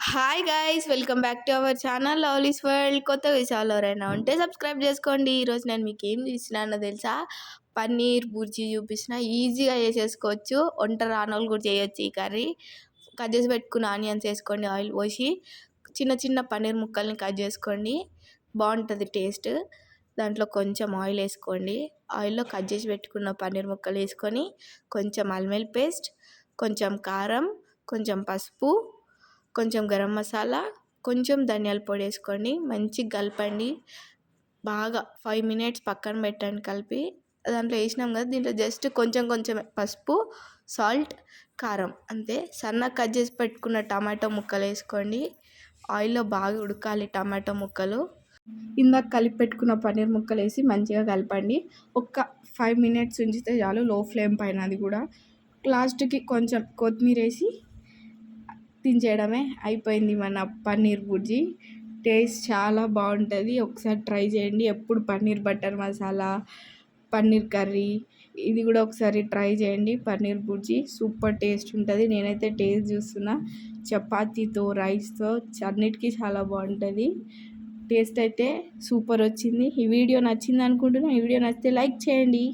Hi guys, welcome back to our channel lovelies world. కొత్త విషయాలు ఎవరైనా ఉంటే సబ్స్క్రైబ్ చేసుకోండి. ఈరోజు నేను మీకు ఏం చూసినానో తెలుసా? పన్నీర్ బుర్జీ చూపిస్తున్న. ఈజీగా చేసేసుకోవచ్చు, వంట రానోళ్ళు కూడా చేయొచ్చు. ఈ కర్రీ కట్ చేసి పెట్టుకున్న ఆనియన్స్ వేసుకోండి, ఆయిల్ పోసి చిన్న చిన్న పన్నీర్ ముక్కల్ని కట్ చేసుకోండి, బాగుంటుంది టేస్ట్. దాంట్లో కొంచెం ఆయిల్ వేసుకోండి, ఆయిల్లో కట్ చేసి పెట్టుకున్న పన్నీర్ ముక్కలు వేసుకొని కొంచెం అల్లం పేస్ట్, కొంచెం కారం, కొంచెం పసుపు, కొంచెం గరం మసాలా, కొంచెం ధనియాల పొడి వేసుకోండి. మంచిగా కలపండి. బాగా 5 మినిట్స్ పక్కన పెట్టండి కలిపి. దాంట్లో వేసినాం కదా, దీంట్లో జస్ట్ కొంచెం కొంచెం పసుపు, సాల్ట్, కారం అంతే. సన్నగా కట్ చేసి పెట్టుకున్న టమాటో ముక్కలు వేసుకోండి. ఆయిల్లో బాగా ఉడకాలి టమాటో ముక్కలు. ఇందాక కలిపి పెట్టుకున్న పన్నీర్ ముక్కలు వేసి మంచిగా కలపండి. ఒక్క 5 మినిట్స్ ఉంచితే చాలు, లో ఫ్లేమ్ పైన. అది కూడా లాస్ట్కి కొంచెం కొత్తిమీర వేసి దించేయడమే. అయిపోయింది మన పన్నీర్ బుర్జీ. టేస్ట్ చాలా బాగుంటుంది, ఒకసారి ట్రై చేయండి. ఎప్పుడు పన్నీర్ బటర్ మసాలా, పన్నీర్ కర్రీ, ఇది కూడా ఒకసారి ట్రై చేయండి. పన్నీర్ బుర్జీ సూపర్ టేస్ట్ ఉంటుంది. నేనైతే టేస్ట్ చూస్తున్నా, చపాతీతో, రైస్తో, అన్నిటికీ చాలా బాగుంటుంది. టేస్ట్ అయితే సూపర్ వచ్చింది. ఈ వీడియో నచ్చింది అనుకుంటున్నా. ఈ వీడియో నచ్చితే లైక్ చేయండి.